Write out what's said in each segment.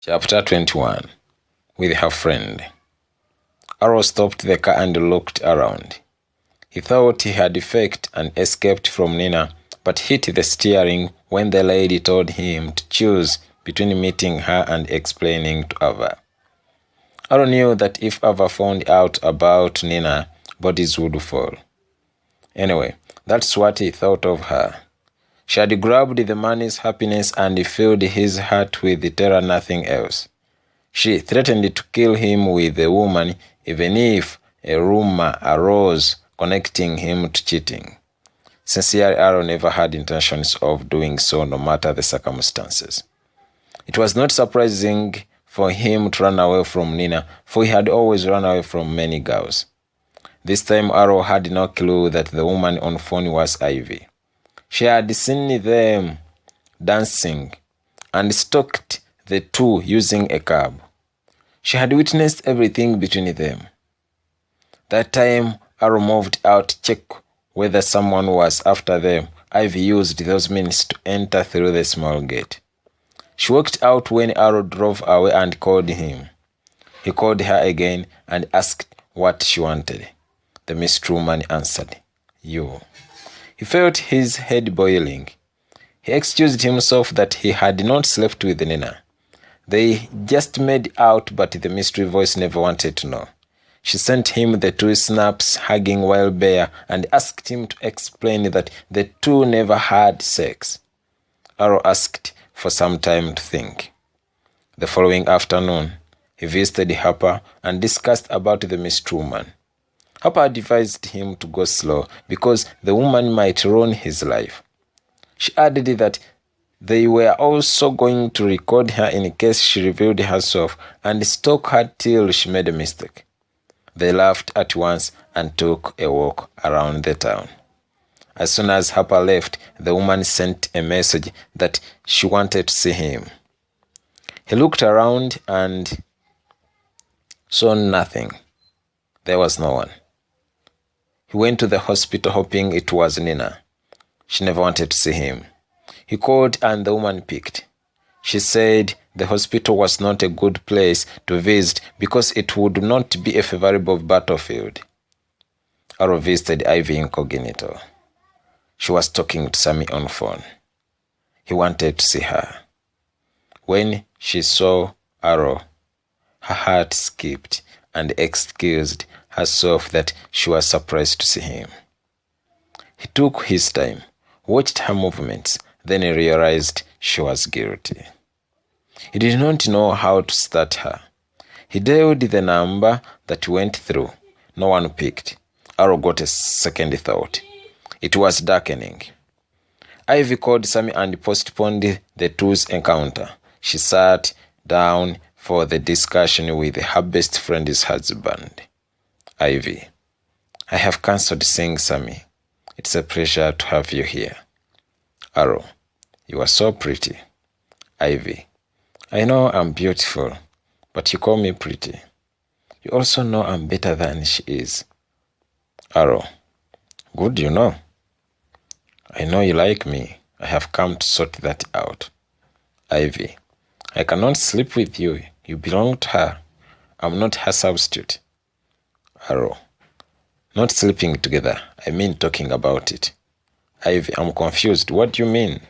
Chapter 21. With her friend. Arrow stopped the car and looked around. He thought he had faked and escaped from Nina, but hit the steering when the lady told him to choose between meeting her and explaining to Ava. Arrow knew that if Ava found out about Nina, bodies would fall. Anyway, that's what he thought of her. She had grabbed the man's happiness and filled his heart with terror, nothing else. She threatened to kill him with the woman, even if a rumor arose connecting him to cheating. Sincerely, Arrow never had intentions of doing so, no matter the circumstances. It was not surprising for him to run away from Nina, for he had always run away from many girls. This time, Arrow had no clue that the woman on phone was Ivy. She had seen them dancing and stalked the two using a cab. She had witnessed everything between them. That time, Arrow moved out to check whether someone was after them. Ivy used those minutes to enter through the small gate. She walked out when Arrow drove away and called him. He called her again and asked what she wanted. The mystery woman answered, "You." He felt his head boiling. He excused himself that he had not slept with Nina. They just made out, but the mystery voice never wanted to know. She sent him the two snaps hugging while bare and asked him to explain that the two never had sex. Arrow asked for some time to think. The following afternoon, he visited Harper and discussed about the mystery woman. Harper advised him to go slow because the woman might ruin his life. She added that they were also going to record her in case she revealed herself and stalk her till she made a mistake. They laughed at once and took a walk around the town. As soon as Harper left, the woman sent a message that she wanted to see him. He looked around and saw nothing. There was no one. He went to the hospital hoping it was Nina. She never wanted to see him. He called and the woman picked. She said the hospital was not a good place to visit because it would not be a favorable battlefield. Arrow visited Ivy incognito. She was talking to Sammy on phone. He wanted to see her. When she saw Arrow, her heart skipped and excused herself that she was surprised to see him. He took his time, watched her movements, then he realized she was guilty. He did not know how to start her. He dialed the number that went through. No one picked. Arrow got a second thought. It was darkening. Ivy called Sammy and postponed the two's encounter. She sat down for the discussion with her best friend's husband. Ivy, I have cancelled seeing Sammy. It's a pleasure to have you here. Arrow, you are so pretty. Ivy, I know I'm beautiful, but you call me pretty. You also know I'm better than she is. Arrow, good you know. I know you like me. I have come to sort that out. Ivy, I cannot sleep with you. You belong to her. I'm not her substitute. Arrow, not sleeping together. I mean talking about it. Ivy, I'm confused. What do you mean?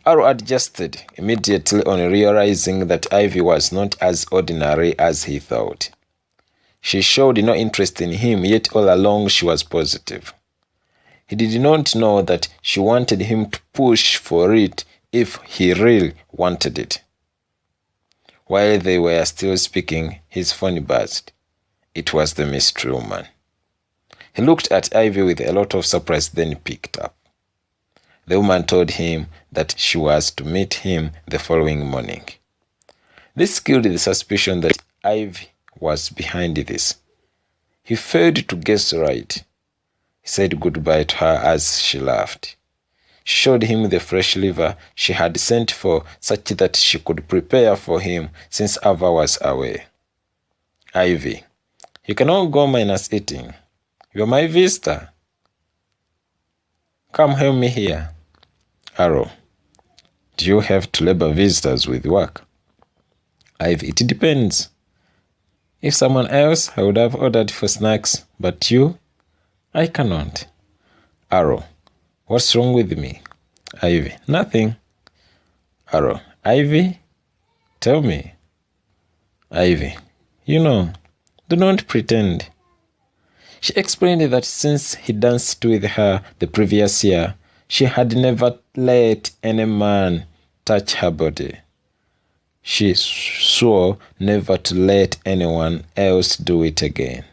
Arrow adjusted immediately on realizing that Ivy was not as ordinary as he thought. She showed no interest in him, yet all along she was positive. He did not know that she wanted him to push for it if he really wanted it. While they were still speaking, his phone buzzed. It was the mystery woman. He looked at Ivy with a lot of surprise, then picked up. The woman told him that she was to meet him the following morning. This killed the suspicion that Ivy was behind this. He failed to guess right. He said goodbye to her as she laughed. She showed him the fresh liver she had sent for, such that she could prepare for him since Ava was away. Ivy, you cannot go minus eating. You're my visitor. Come help me here. Arrow, do you have to labor visitors with work? Ivy: it depends. If someone else, I would have ordered for snacks, but you, I cannot. Arrow: what's wrong with me? Ivy: nothing. Arrow: Ivy, tell me. Ivy: you know, do not pretend. She explained that since he danced with her the previous year, she had never let any man touch her body. She swore never to let anyone else do it again.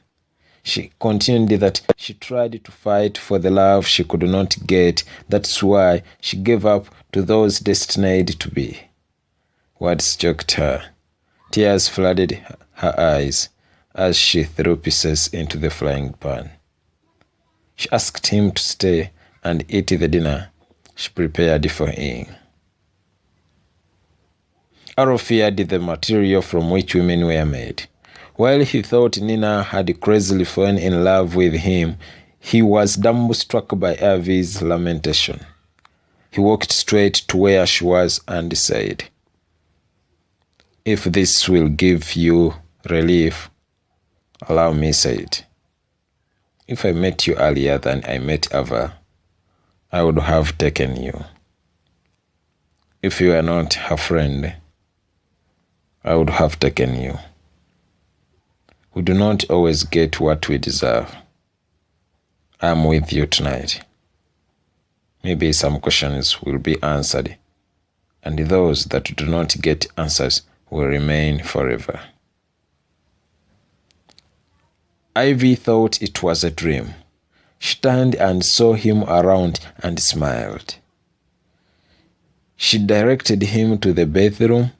She continued that she tried to fight for the love she could not get. That's why she gave up to those destined to be. Words choked her. Tears flooded her eyes as she threw pieces into the frying pan. She asked him to stay and eat the dinner she prepared for him. Arrow feared the material from which women were made. While he thought Nina had crazily fallen in love with him, he was dumbstruck by Ivy's lamentation. He walked straight to where she was and said, "If this will give you relief, allow me say it. If I met you earlier than I met Ava, I would have taken you. If you are not her friend, I would have taken you. We do not always get what we deserve. I'm with you tonight. Maybe some questions will be answered, and those that do not get answers will remain forever." Ivy thought it was a dream. She turned and saw him around and smiled. She directed him to the bathroom.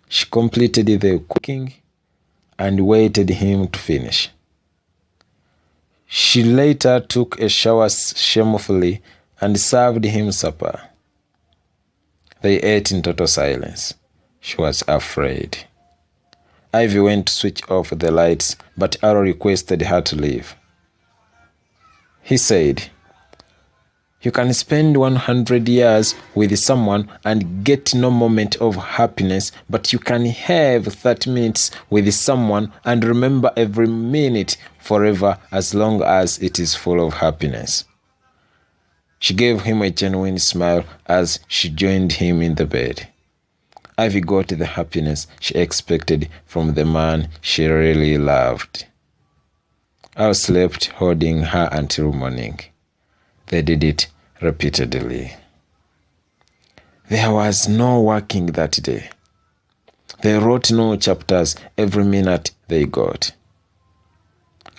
She completed the cooking and waited him to finish. She later took a shower shamefully and served him supper. They ate in total silence. She was afraid. Ivy went to switch off the lights, but Arrow requested her to leave. He said, "You can spend 100 years with someone and get no moment of happiness, but you can have 30 minutes with someone and remember every minute forever as long as it is full of happiness." She gave him a genuine smile as she joined him in the bed. Ivy got the happiness she expected from the man she really loved. I slept holding her until morning. They did it repeatedly. There was no working that day. They wrote no chapters every minute they got.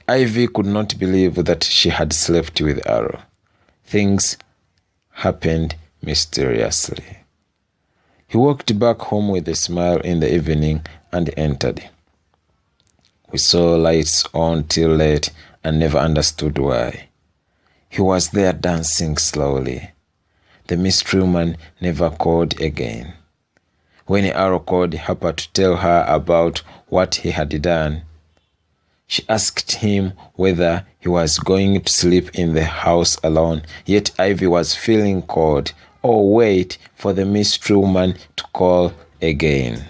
Ivy could not believe that she had slept with Arrow. Things happened mysteriously. He walked back home with a smile in the evening and entered. We saw lights on till late and never understood why. He was there dancing slowly. The mystery woman never called again. When Arrow called Harper to tell her about what he had done, she asked him whether he was going to sleep in the house alone, yet Ivy was feeling cold. Or wait for the mystery woman to call again.